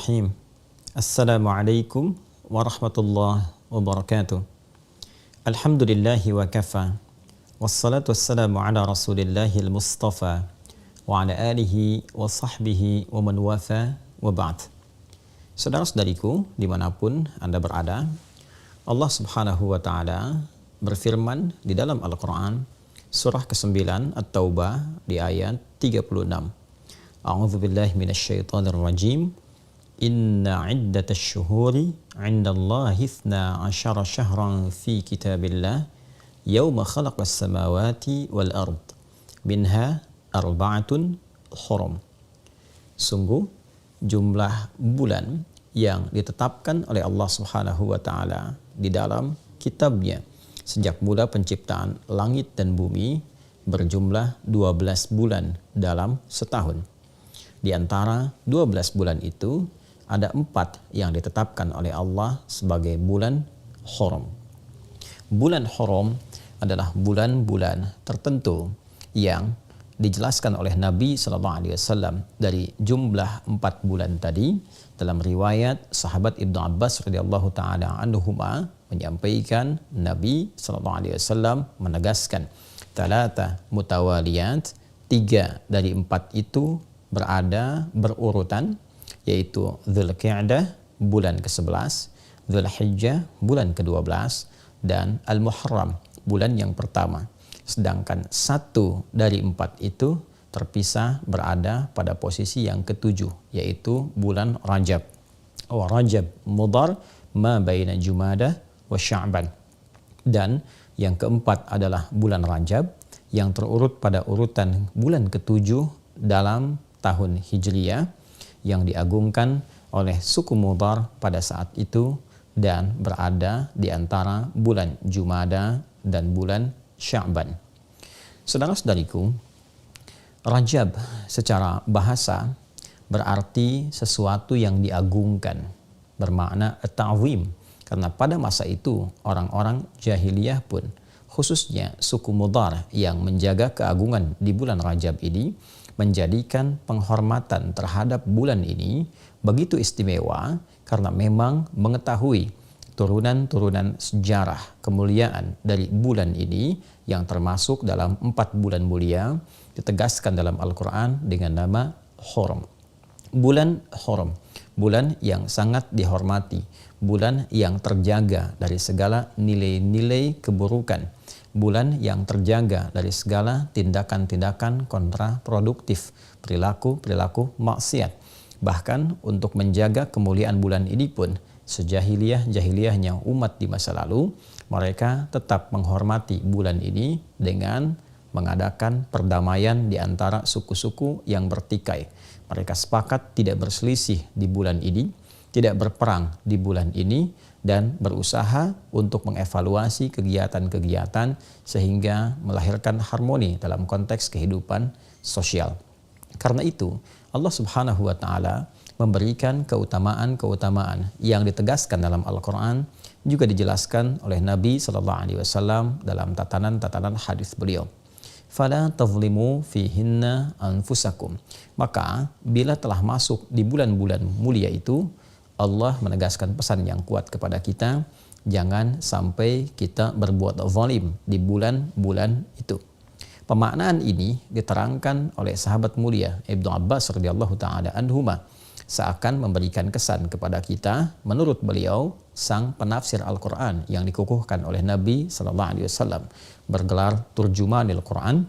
Bismillahirrahmanirrahim. Assalamualaikum warahmatullahi wabarakatuh. Alhamdulillahi wa kafa. Wassalatu wassalamu ala rasulillahil mustafa wa ala alihi wa sahbihi wa man wafa wa ba'd. Saudara-saudariku dimanapun Anda berada, Allah subhanahu wa ta'ala berfirman di dalam Al-Quran surah ke-9 At-Taubah di ayat 36. A'udzubillahi minasyaitonir rajim. Inna iddatasy syuhuri 'indallahi 12 syahran fi kitabillah yauma khalaqas samawati wal ard minha arba'atun hurum. Sungguh jumlah bulan yang ditetapkan oleh Allah Subhanahu wa taala di dalam kitabnya sejak mula penciptaan langit dan bumi berjumlah 12 bulan dalam setahun. Di antara 12 bulan itu ada 4 yang ditetapkan oleh Allah sebagai bulan Hurum. Bulan Hurum adalah bulan-bulan tertentu yang dijelaskan oleh Nabi SAW dari jumlah 4 bulan tadi. Dalam riwayat sahabat Ibnu Abbas radhiyallahu taala anhuma menyampaikan Nabi SAW menegaskan talata mutawaliyat, 3 dari 4 itu berada berurutan, yaitu Dzulqa'dah bulan ke-11, Dzulhijjah bulan ke-12, dan Al-Muharram bulan yang pertama. Sedangkan 1 dari 4 itu terpisah berada pada posisi yang ke-7, yaitu bulan Rajab. Rajab Mudhar ma baina Jumadah wa Sya'ban. Dan yang keempat adalah bulan Rajab yang terurut pada urutan bulan ke-7 dalam tahun Hijriyah, yang diagungkan oleh suku Mudhar pada saat itu dan berada di antara bulan Jumada dan bulan Sya'ban. Saudara-saudariku, Rajab secara bahasa berarti sesuatu yang diagungkan, bermakna at-ta'zim, karena pada masa itu orang-orang jahiliyah pun, khususnya suku Mudhar yang menjaga keagungan di bulan Rajab ini, menjadikan penghormatan terhadap bulan ini begitu istimewa karena memang mengetahui turunan-turunan sejarah kemuliaan dari bulan ini yang termasuk dalam 4 bulan mulia ditegaskan dalam Al-Quran dengan nama Hurum. Bulan Hurum, bulan yang sangat dihormati, bulan yang terjaga dari segala nilai-nilai keburukan, bulan yang terjaga dari segala tindakan-tindakan kontraproduktif, perilaku-perilaku maksiat. Bahkan untuk menjaga kemuliaan bulan ini pun, sejahiliyah-jahiliyahnya umat di masa lalu, mereka tetap menghormati bulan ini dengan mengadakan perdamaian di antara suku-suku yang bertikai. Mereka sepakat tidak berselisih di bulan ini, tidak berperang di bulan ini, dan berusaha untuk mengevaluasi kegiatan-kegiatan sehingga melahirkan harmoni dalam konteks kehidupan sosial. Karena itu, Allah Subhanahu wa taala memberikan keutamaan-keutamaan yang ditegaskan dalam Al-Quran, juga dijelaskan oleh Nabi SAW dalam tatanan-tatanan hadis beliau. Fala tazlimu fihinna anfusakum. Maka bila telah masuk di bulan-bulan mulia itu, Allah menegaskan pesan yang kuat kepada kita, jangan sampai kita berbuat zalim di bulan-bulan itu. Pemaknaan ini diterangkan oleh sahabat mulia Ibnu Abbas radhiyallahu taala anhuma, seakan memberikan kesan kepada kita menurut beliau sang penafsir Al-Quran yang dikukuhkan oleh Nabi SAW bergelar Turjumanil Quran.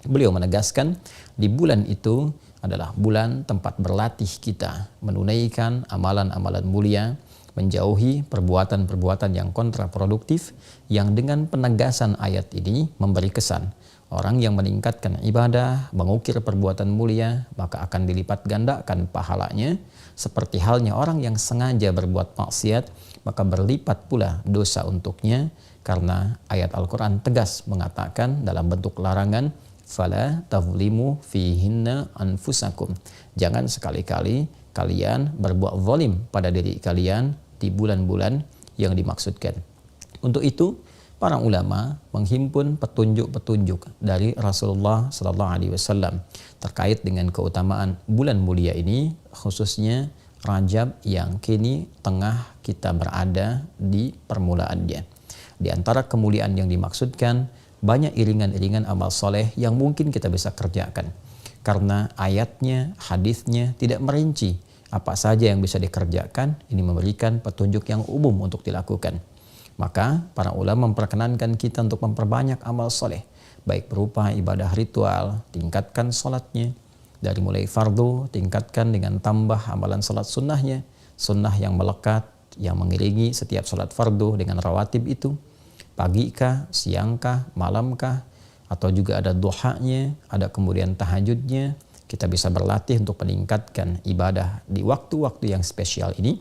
Beliau menegaskan di bulan itu adalah bulan tempat berlatih kita menunaikan amalan-amalan mulia, menjauhi perbuatan-perbuatan yang kontraproduktif, yang dengan penegasan ayat ini memberi kesan orang yang meningkatkan ibadah, mengukir perbuatan mulia, maka akan dilipat gandakan pahalanya, seperti halnya orang yang sengaja berbuat maksiat, maka berlipat pula dosa untuknya, karena ayat Al-Quran tegas mengatakan dalam bentuk larangan, fala tazlimu fihinna anfusakum. Jangan sekali-kali kalian berbuat zalim pada diri kalian di bulan-bulan yang dimaksudkan. Untuk itu, para ulama menghimpun petunjuk-petunjuk dari Rasulullah SAW terkait dengan keutamaan bulan mulia ini, khususnya Rajab yang kini tengah kita berada di permulaannya. Di antara kemuliaan yang dimaksudkan, banyak iringan-iringan amal soleh yang mungkin kita bisa kerjakan. Karena ayatnya, hadisnya tidak merinci apa saja yang bisa dikerjakan, ini memberikan petunjuk yang umum untuk dilakukan. Maka para ulama memperkenankan kita untuk memperbanyak amal soleh, baik berupa ibadah ritual, tingkatkan sholatnya, dari mulai fardu, tingkatkan dengan tambah amalan sholat sunnahnya, sunnah yang melekat, yang mengiringi setiap sholat fardu dengan rawatib itu, pagi kah, siang kah, malam kah, atau juga ada duhanya, ada kemudian tahajudnya. Kita bisa berlatih untuk meningkatkan ibadah di waktu-waktu yang spesial ini,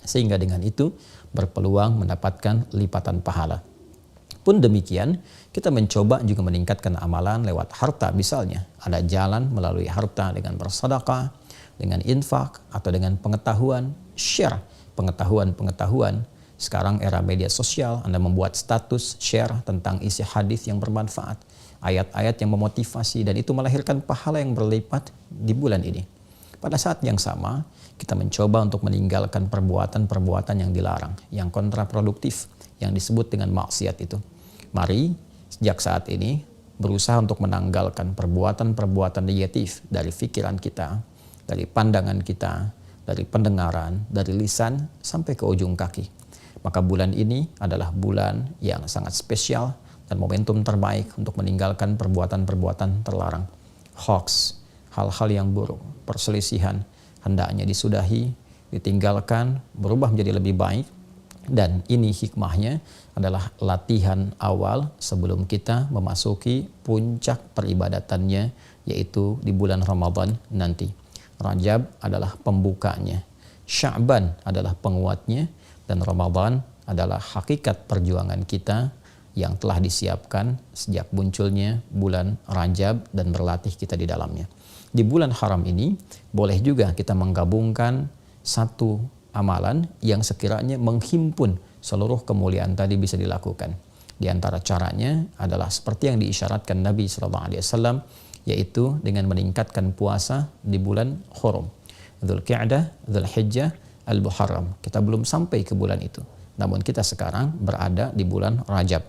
sehingga dengan itu berpeluang mendapatkan lipatan pahala. Pun demikian, kita mencoba juga meningkatkan amalan lewat harta. Misalnya, ada jalan melalui harta dengan bersedekah, dengan infak, atau dengan pengetahuan, share pengetahuan. Sekarang era media sosial, Anda membuat status, share tentang isi hadis yang bermanfaat, ayat-ayat yang memotivasi, dan itu melahirkan pahala yang berlipat di bulan ini. Pada saat yang sama, kita mencoba untuk meninggalkan perbuatan-perbuatan yang dilarang, yang kontraproduktif, yang disebut dengan maksiat itu. Mari sejak saat ini berusaha untuk menanggalkan perbuatan-perbuatan negatif dari pikiran kita, dari pandangan kita, dari pendengaran, dari lisan sampai ke ujung kaki. Maka bulan ini adalah bulan yang sangat spesial dan momentum terbaik untuk meninggalkan perbuatan-perbuatan terlarang. Hoax, hal-hal yang buruk, perselisihan hendaknya disudahi, ditinggalkan, berubah menjadi lebih baik. Dan ini hikmahnya adalah latihan awal sebelum kita memasuki puncak peribadatannya, yaitu di bulan Ramadan nanti. Rajab adalah pembukanya, Sya'ban adalah penguatnya, dan Ramadan adalah hakikat perjuangan kita yang telah disiapkan sejak munculnya bulan Rajab dan berlatih kita di dalamnya. Di bulan haram ini boleh juga kita menggabungkan satu amalan yang sekiranya menghimpun seluruh kemuliaan tadi bisa dilakukan. Di antara caranya adalah seperti yang diisyaratkan Nabi SAW, yaitu dengan meningkatkan puasa di bulan Hurum, Dzulqa'dah, Dzulhijjah, Al-Muharram. Kita belum sampai ke bulan itu, namun kita sekarang berada di bulan Rajab.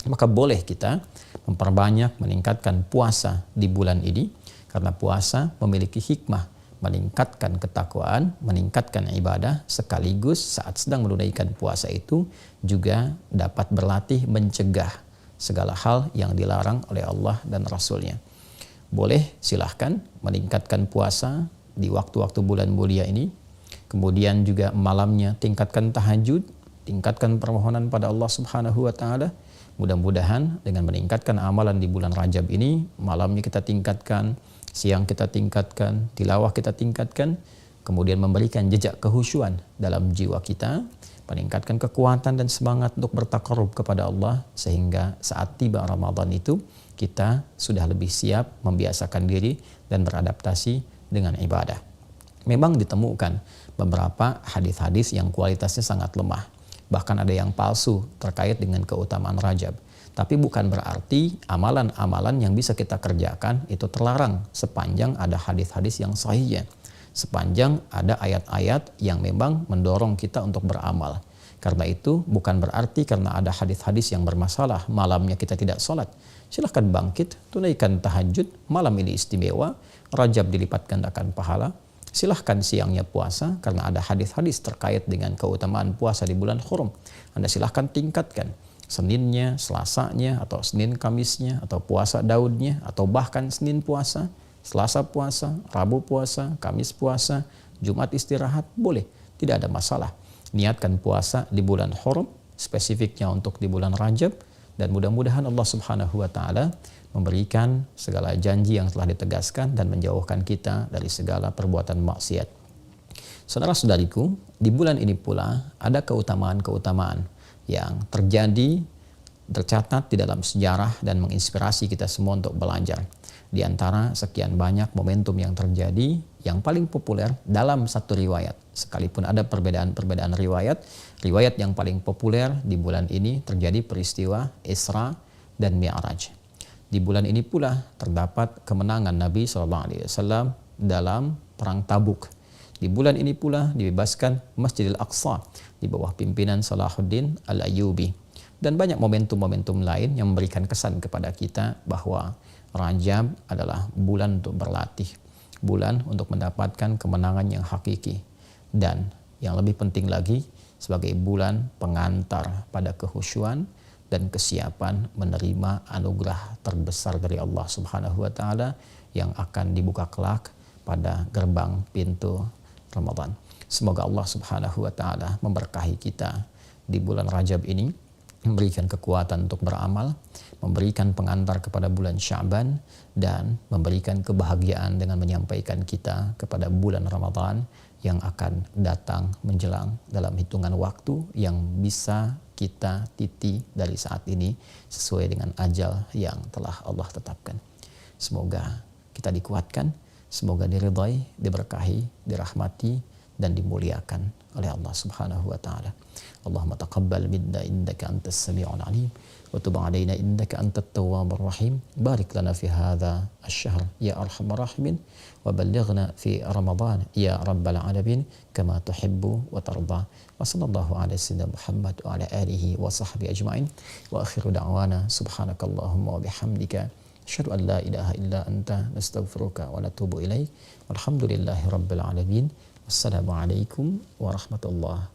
Maka boleh kita memperbanyak meningkatkan puasa di bulan ini, karena puasa memiliki hikmah meningkatkan ketakwaan, meningkatkan ibadah, sekaligus saat sedang menunaikan puasa itu juga dapat berlatih mencegah segala hal yang dilarang oleh Allah dan Rasulnya. Boleh silahkan meningkatkan puasa di waktu-waktu bulan mulia ini, kemudian juga malamnya tingkatkan tahajud, tingkatkan permohonan pada Allah Subhanahu wa Ta'ala. Mudah-mudahan dengan meningkatkan amalan di bulan Rajab ini, malamnya kita tingkatkan, siang kita tingkatkan, tilawah kita tingkatkan, kemudian memberikan jejak kehusyuan dalam jiwa kita, meningkatkan kekuatan dan semangat untuk bertakarub kepada Allah, sehingga saat tiba Ramadan itu kita sudah lebih siap membiasakan diri dan beradaptasi dengan ibadah. Memang ditemukan beberapa hadis-hadis yang kualitasnya sangat lemah, bahkan ada yang palsu terkait dengan keutamaan Rajab. Tapi bukan berarti amalan-amalan yang bisa kita kerjakan itu terlarang sepanjang ada hadis-hadis yang sahih, sepanjang ada ayat-ayat yang memang mendorong kita untuk beramal. Karena itu bukan berarti karena ada hadis-hadis yang bermasalah malamnya kita tidak sholat. Silahkan bangkit, tunaikan tahajud, malam ini istimewa, Rajab dilipat gandakan pahala. Silahkan siangnya puasa karena ada hadis-hadis terkait dengan keutamaan puasa di bulan Hurum. Anda silahkan tingkatkan Seninnya, Selasanya, atau Senin Kamisnya, atau puasa Daudnya, atau bahkan Senin puasa, Selasa puasa, Rabu puasa, Kamis puasa, Jumat istirahat, boleh, tidak ada masalah. Niatkan puasa di bulan Hurum, spesifiknya untuk di bulan Rajab, dan mudah-mudahan Allah Subhanahu wa Ta'ala memberikan segala janji yang telah ditegaskan dan menjauhkan kita dari segala perbuatan maksiat. Saudara-saudariku, di bulan ini pula ada keutamaan-keutamaan yang tercatat di dalam sejarah dan menginspirasi kita semua untuk belajar. Di antara sekian banyak momentum yang terjadi, yang paling populer dalam satu riwayat, sekalipun ada perbedaan-perbedaan riwayat yang paling populer di bulan ini terjadi peristiwa Isra dan Mi'raj. Di bulan ini pula terdapat kemenangan Nabi SAW dalam perang Tabuk. Di bulan ini pula dibebaskan Masjidil Aqsa di bawah pimpinan Salahuddin Al-Ayyubi. Dan banyak momentum-momentum lain yang memberikan kesan kepada kita bahwa Rajab adalah bulan untuk berlatih, bulan untuk mendapatkan kemenangan yang hakiki, dan yang lebih penting lagi sebagai bulan pengantar pada kehusyuan dan kesiapan menerima anugerah terbesar dari Allah Subhanahu wa taala yang akan dibuka kelak pada gerbang pintu Ramadan. Semoga Allah Subhanahu wa taala memberkahi kita di bulan Rajab ini, memberikan kekuatan untuk beramal, memberikan pengantar kepada bulan Sya'ban, dan memberikan kebahagiaan dengan menyampaikan kita kepada bulan Ramadan yang akan datang menjelang dalam hitungan waktu yang bisa kita titi dari saat ini sesuai dengan ajal yang telah Allah tetapkan. Semoga kita dikuatkan, semoga diridhai, diberkahi, dirahmati, dan dimuliakan oleh Allah Subhanahu wa taala. Allahumma taqabbal minna innaka antas sami'ul alim wa tub 'alaina innaka antat tawwabur rahim. Barik lana fi hadha asy-syahr ya arhamar rahimin wa ballighna fi ramadan ya rabbal alamin kama tuhibbu wa tarda. Wa sallallahu ala sayyidina Muhammad wa ala alihi wa sahbihi ajma'in. Wa akhiru da'wana subhanakallahumma wa bihamdika asyhadu an la ilaha illa anta nastaghfiruka wa natubu ilaik. Walhamdulillahi rabbil alamin. Wassalamualaikum warahmatullahi